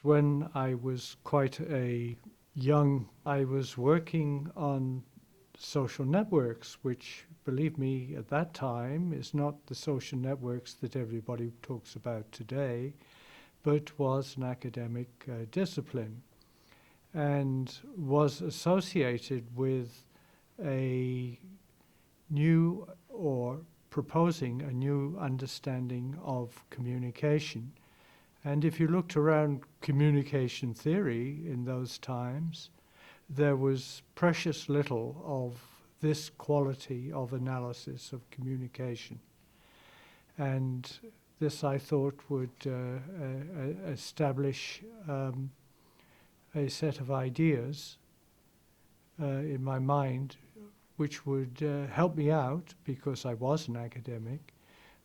When I was quite I was working on social networks, which, believe me, at that time is not the social networks that everybody talks about today, but was an academic discipline and was associated with a new or proposing a new understanding of communication. And if you looked around communication theory in those times, there was precious little of this quality of analysis of communication. And this, I thought, would establish a set of ideas in my mind which would help me out, because I was an academic,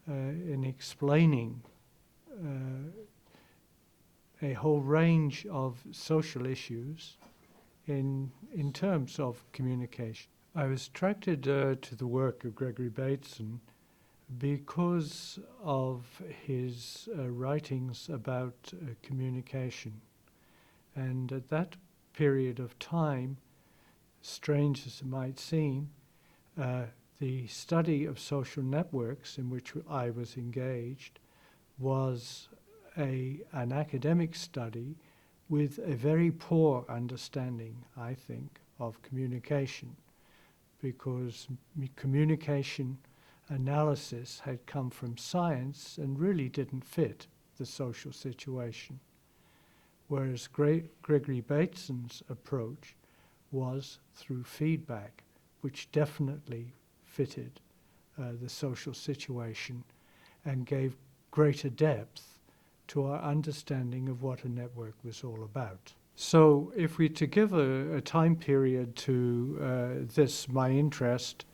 in explaining a whole range of social issues in terms of communication. I was attracted to the work of Gregory Bateson because of his writings about communication. And at that period of time, strange as it might seem, the study of social networks in which I was engaged was an academic study with a very poor understanding, I think, of communication, because communication analysis had come from science and really didn't fit the social situation. Whereas Gregory Bateson's approach was through feedback, which definitely fitted the social situation and gave greater depth to our understanding of what a network was all about. So if we to give a time period to my interest,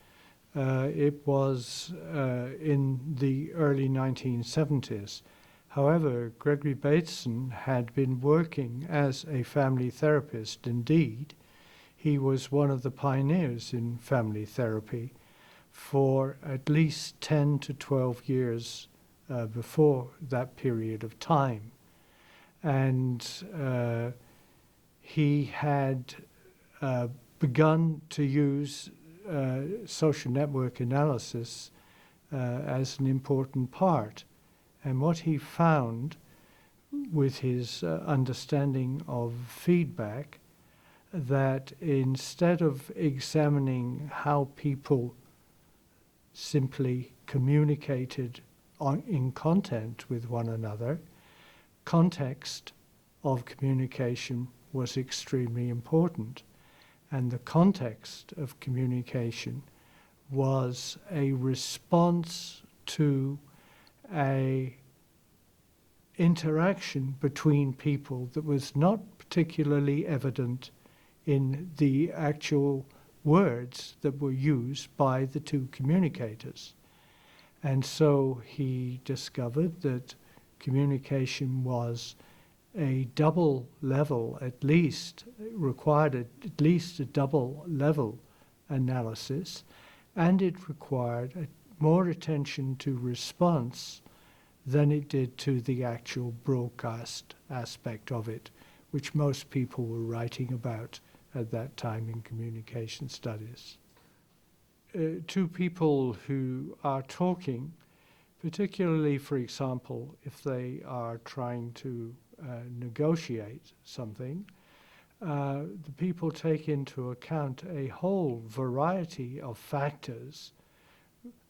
it was in the early 1970s. However, Gregory Bateson had been working as a family therapist. Indeed, he was one of the pioneers in family therapy for at least 10 to 12 years before that period of time. And he had begun to use social network analysis as an important part. And what he found with his understanding of feedback, that instead of examining how people simply communicated in content with one another, context of communication was extremely important. And the context of communication was a response to a interaction between people that was not particularly evident in the actual words that were used by the two communicators. And so he discovered that communication was a double level, required at least a double level analysis, and it required more attention to response than it did to the actual broadcast aspect of it, which most people were writing about at that time in communication studies. Two people who are talking, particularly, for example, if they are trying to negotiate something, the people take into account a whole variety of factors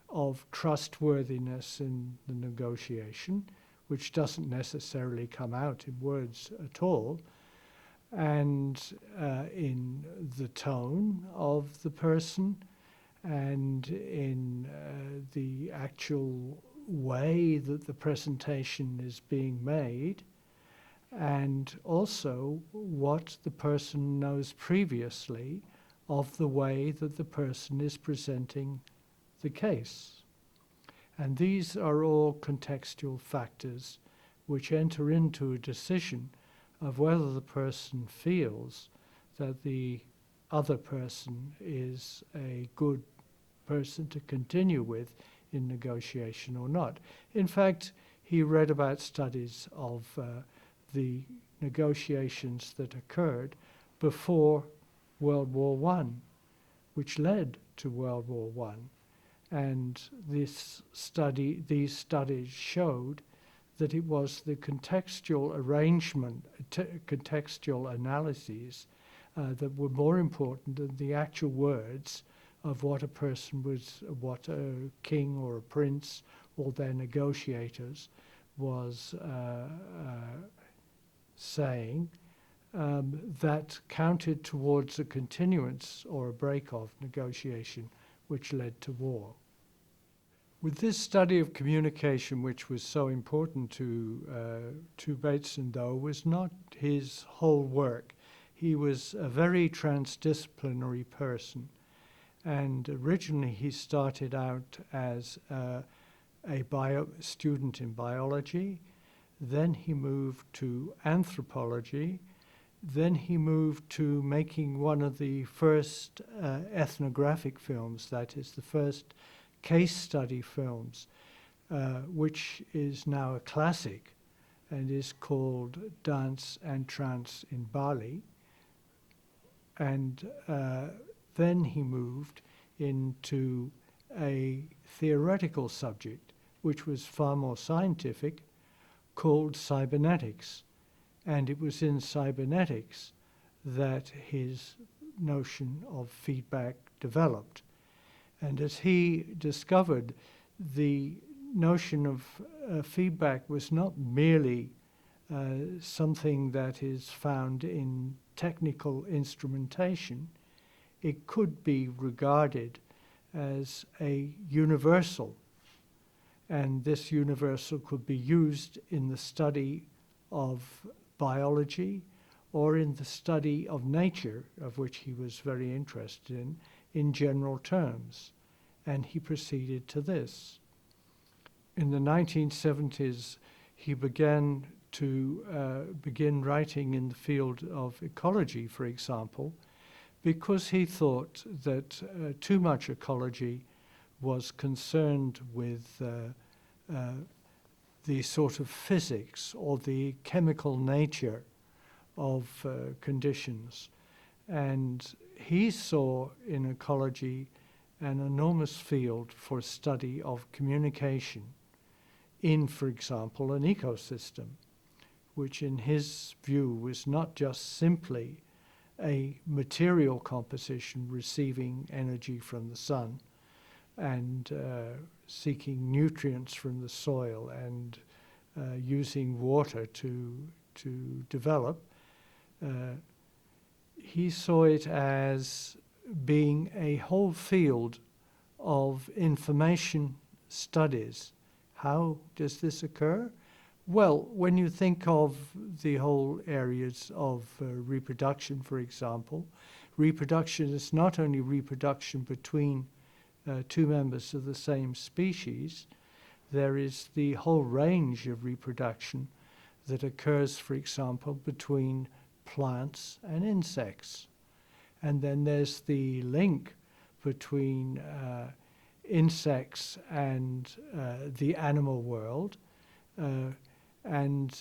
of trustworthiness in the negotiation, which doesn't necessarily come out in words at all, and in the tone of the person, and in the actual way that the presentation is being made, and also what the person knows previously of the way that the person is presenting the case. And these are all contextual factors which enter into a decision of whether the person feels that the other person is a good person to continue with in negotiation or not. In fact, he read about studies of the negotiations that occurred before World War One, which led to World War One. And these studies showed that it was the contextual arrangement, contextual analyses that were more important than the actual words of what a person was, what a king or a prince or their negotiators was saying, that counted towards a continuance or a break of negotiation which led to war. With this study of communication, which was so important to Bateson, though, was not his whole work. He was a very transdisciplinary person, and originally he started out as a student in biology. Then he moved to anthropology. Then he moved to making one of the first ethnographic films, that is, the first case study films, which is now a classic and is called Dance and Trance in Bali. And then he moved into a theoretical subject, which was far more scientific, called cybernetics. And it was in cybernetics that his notion of feedback developed. And as he discovered, the notion of feedback was not merely something that is found in technical instrumentation. It could be regarded as a universal, and this universal could be used in the study of biology or in the study of nature, of which he was very interested in general terms. And he proceeded to this. In the 1970s, he began to begin writing in the field of ecology, for example, because he thought that too much ecology was concerned with the sort of physics or the chemical nature of conditions. And he saw in ecology an enormous field for study of communication in, for example, an ecosystem, which in his view was not just simply a material composition receiving energy from the sun and seeking nutrients from the soil and using water to develop. He saw it as being a whole field of information studies. How does this occur? Well, when you think of the whole areas of reproduction, for example, reproduction is not only reproduction between two members of the same species. There is the whole range of reproduction that occurs, for example, between plants and insects. And then there's the link between insects and the animal world. And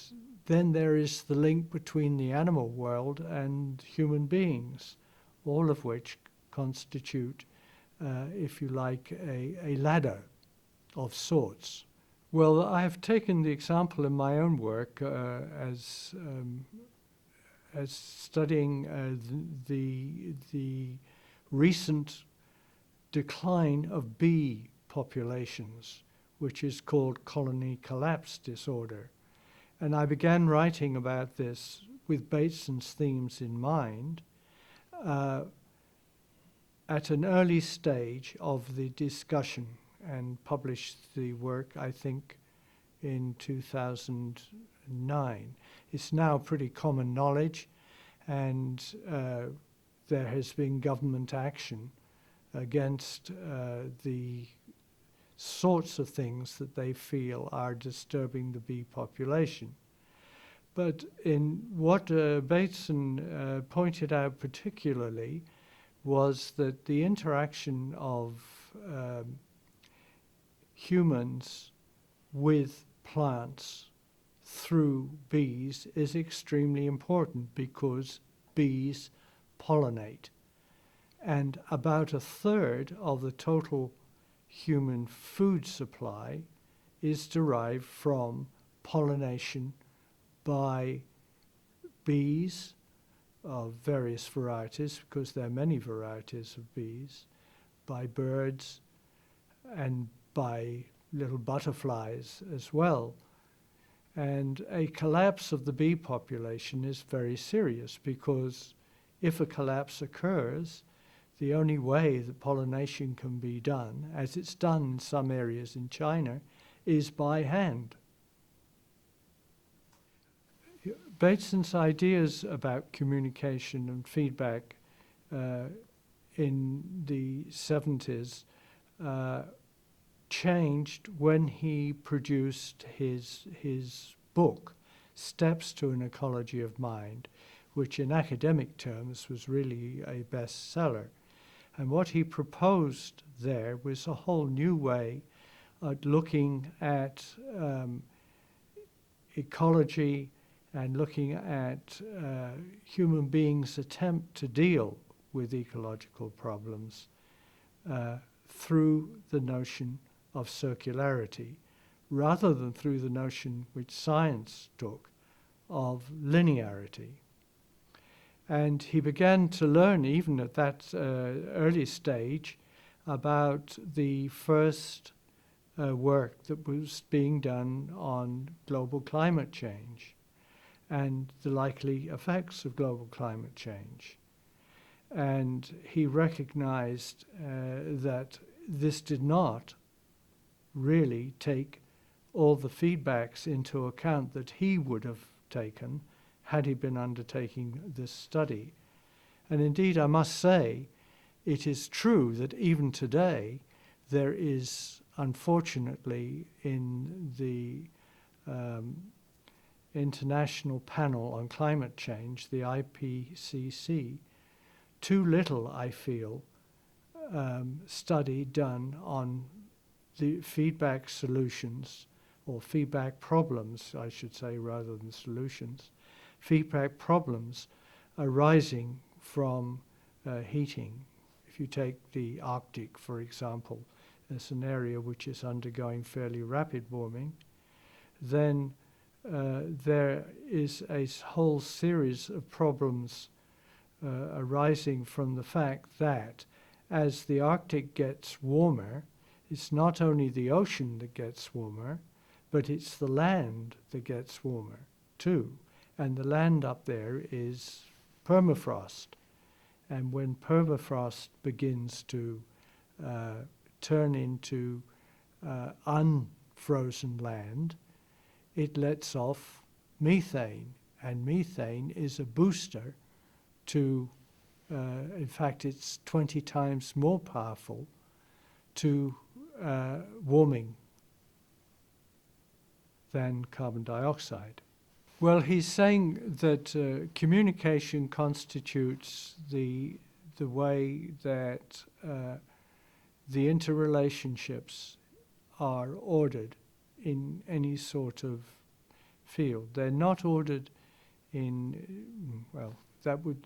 then there is the link between the animal world and human beings, all of which constitute, if you like, a ladder of sorts. Well, I have taken the example in my own work as studying the recent decline of bee populations, which is called colony collapse disorder. And I began writing about this with Bateson's themes in mind at an early stage of the discussion, and published the work, I think, in 2009. It's now pretty common knowledge, and there has been government action against the sorts of things that they feel are disturbing the bee population. But in what Bateson pointed out particularly was that the interaction of humans with plants through bees is extremely important because bees pollinate. And about a third of the total human food supply is derived from pollination by bees of various varieties, because there are many varieties of bees, by birds, and by little butterflies as well. And a collapse of the bee population is very serious, because if a collapse occurs, the only way that pollination can be done, as it's done in some areas in China, is by hand. Bateson's ideas about communication and feedback in the 70s changed when he produced his book, Steps to an Ecology of Mind, which in academic terms was really a bestseller. And what he proposed there was a whole new way of looking at ecology and looking at human beings' attempt to deal with ecological problems through the notion of circularity, rather than through the notion which science took of linearity. And he began to learn, even at that early stage, about the first work that was being done on global climate change and the likely effects of global climate change. And he recognized that this did not really take all the feedbacks into account that he would have taken had he been undertaking this study. And indeed, I must say, it is true that even today there is, unfortunately, in the International Panel on Climate Change, the IPCC, too little, I feel, study done on the feedback solutions, or feedback problems, I should say, rather than solutions, feedback problems arising from heating. If you take the Arctic, for example, as an area which is undergoing fairly rapid warming, then there is a whole series of problems arising from the fact that as the Arctic gets warmer, it's not only the ocean that gets warmer, but it's the land that gets warmer too. And the land up there is permafrost. And when permafrost begins to turn into unfrozen land, it lets off methane. And methane is a booster to, in fact, it's 20 times more powerful to warming than carbon dioxide. Well, he's saying that communication constitutes the way that the interrelationships are ordered in any sort of field. They're not ordered in, well, that would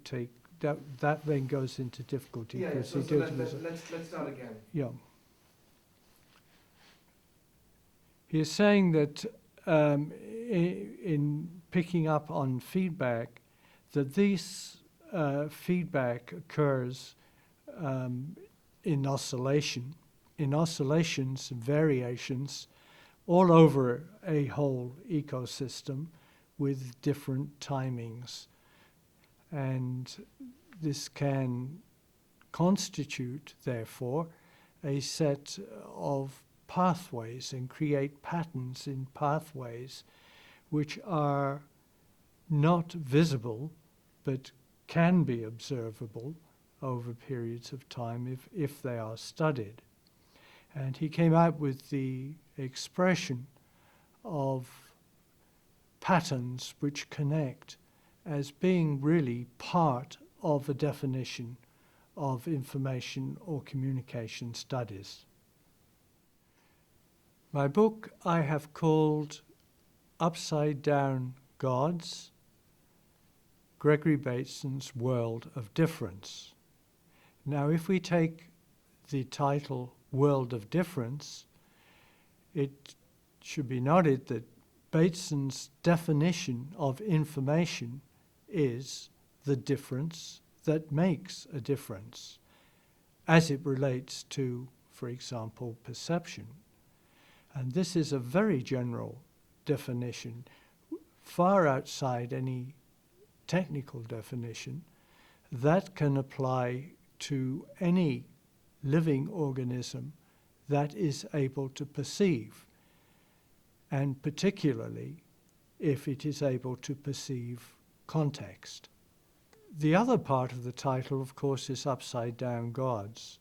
take, that then goes into difficulty. Yeah, because so let's start again. Yeah. He is saying that in picking up on feedback, that this feedback occurs in oscillations, variations, all over a whole ecosystem with different timings. And this can constitute, therefore, a set of pathways and create patterns in pathways which are not visible but can be observable over periods of time if they are studied. And he came out with the expression of patterns which connect as being really part of a definition of information or communication studies. My book I have called Upside Down Gods, Gregory Bateson's World of Difference. Now, if we take the title World of Difference, it should be noted that Bateson's definition of information is the difference that makes a difference, as it relates to, for example, perception. And this is a very general definition, far outside any technical definition, that can apply to any living organism that is able to perceive, and particularly if it is able to perceive context. The other part of the title, of course, is Upside Down Gods.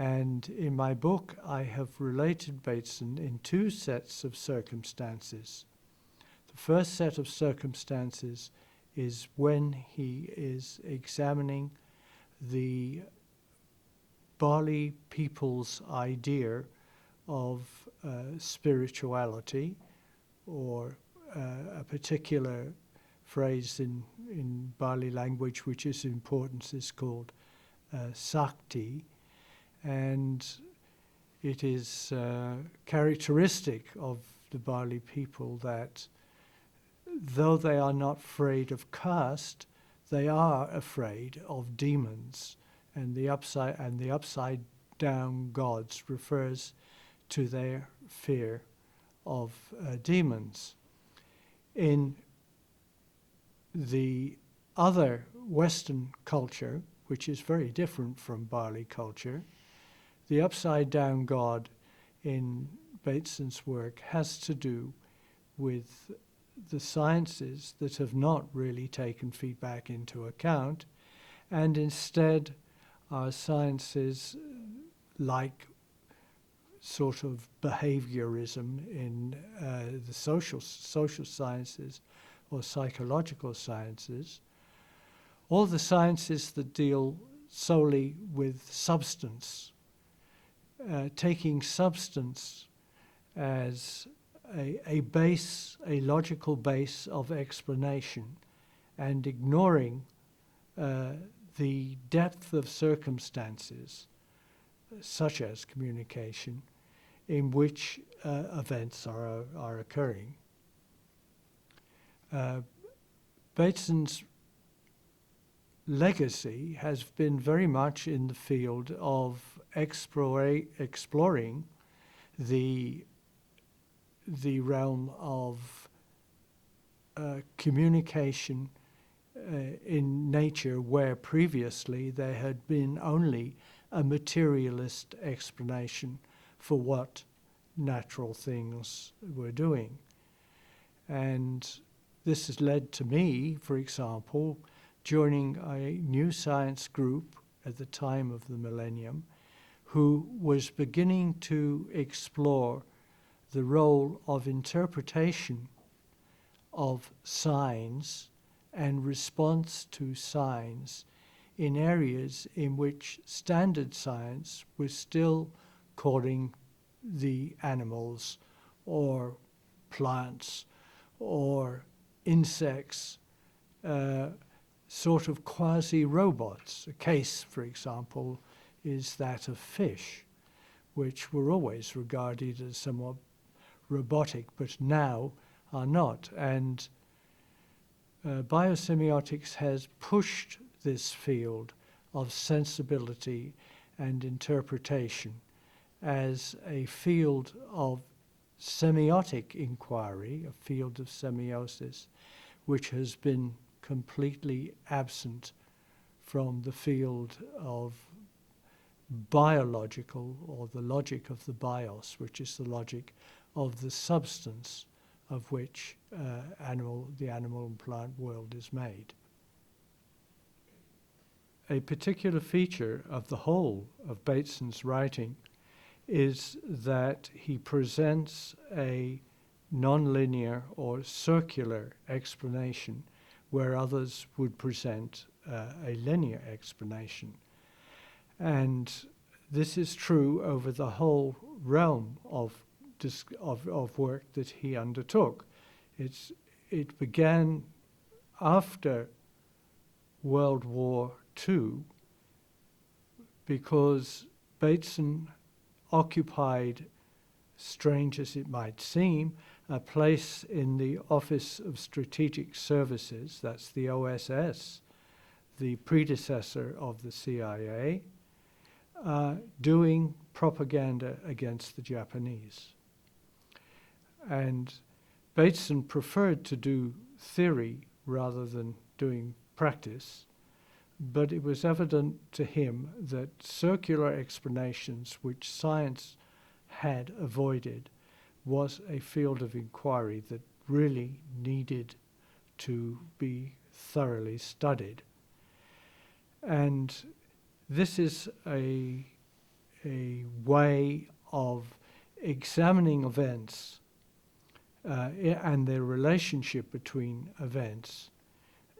And in my book, I have related Bateson in two sets of circumstances. The first set of circumstances is when he is examining the Bali people's idea of spirituality, or a particular phrase in Bali language which is important is called Sakti, and it is characteristic of the Bali people that though they are not afraid of caste, they are afraid of demons, and the upside down gods refers to their fear of demons. In the other Western culture, which is very different from Bali culture, the upside down god in Bateson's work has to do with the sciences that have not really taken feedback into account, and instead are sciences like sort of behaviorism in the social sciences or psychological sciences, all the sciences that deal solely with substance, taking substance as a base, a logical base of explanation, and ignoring the depth of circumstances, such as communication, in which events are occurring. Bateson's legacy has been very much in the field of exploring the realm of communication in nature, where previously there had been only a materialist explanation for what natural things were doing. And this has led to me, for example, joining a new science group at the time of the millennium, who was beginning to explore the role of interpretation of signs and response to signs in areas in which standard science was still calling the animals or plants or insects sort of quasi-robots. A case, for example, is that of fish, which were always regarded as somewhat robotic, but now are not. And biosemiotics has pushed this field of sensibility and interpretation as a field of semiotic inquiry, a field of semiosis, which has been completely absent from the field of biological, or the logic of the bios, which is the logic of the substance of which the animal and plant world is made. A particular feature of the whole of Bateson's writing is that he presents a nonlinear or circular explanation, where others would present a linear explanation. And this is true over the whole realm of work that he undertook. It began after World War II because Bateson occupied, strange as it might seem, a place in the Office of Strategic Services, that's the OSS, the predecessor of the CIA, doing propaganda against the Japanese. And Bateson preferred to do theory rather than doing practice, but it was evident to him that circular explanations which science had avoided was a field of inquiry that really needed to be thoroughly studied. And this is a way of examining events and their relationship between events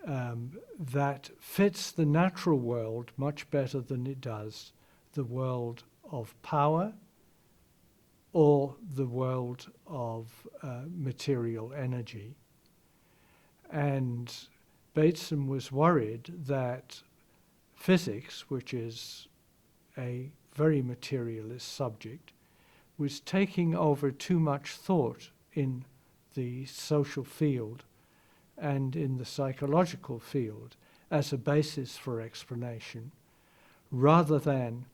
that fits the natural world much better than it does the world of power or the world of material energy. And Bateson was worried that physics, which is a very materialist subject, was taking over too much thought in the social field and in the psychological field as a basis for explanation, rather than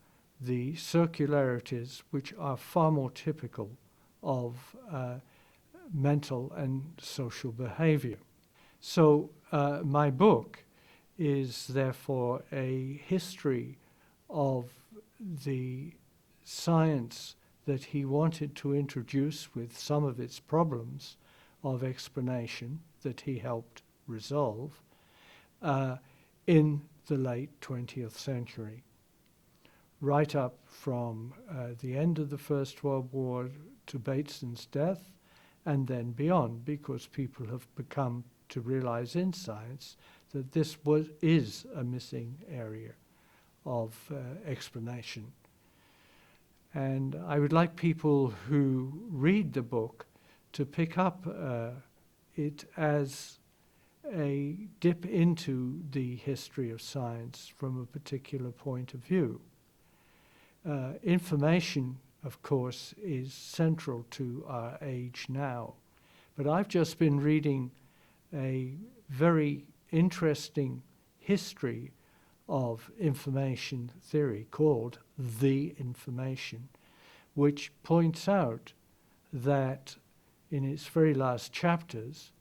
the circularities which are far more typical of mental and social behavior. So my book is therefore a history of the science that he wanted to introduce with some of its problems of explanation that he helped resolve in the late 20th century, right up from the end of the First World War to Bateson's death, and then beyond, because people have become to realize in science that this is a missing area of explanation. And I would like people who read the book to pick up it as a dip into the history of science from a particular point of view. Information, of course, is central to our age now. But I've just been reading a very interesting history of information theory called The Information, which points out that in its very last chapters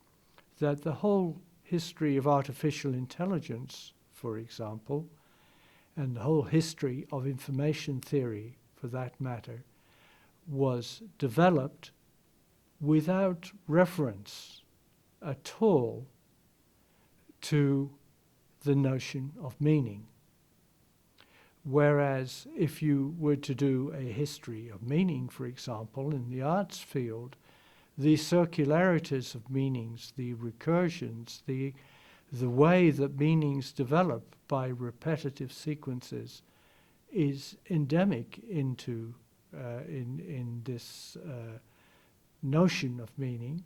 that the whole history of artificial intelligence, for example, and the whole history of information theory, for that matter, was developed without reference at all to the notion of meaning. Whereas if you were to do a history of meaning, for example, in the arts field, the circularities of meanings, the recursions, the way that meanings develop by repetitive sequences is endemic into in this notion of meaning,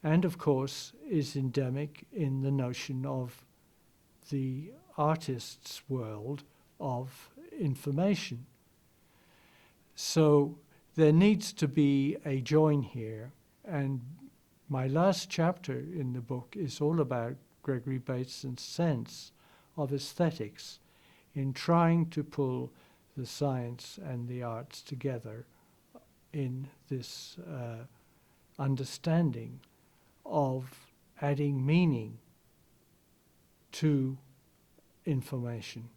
and of course is endemic in the notion of the artist's world of information. So there needs to be a join here, and my last chapter in the book is all about Gregory Bateson's sense of aesthetics in trying to pull the science and the arts together in this understanding of adding meaning to information.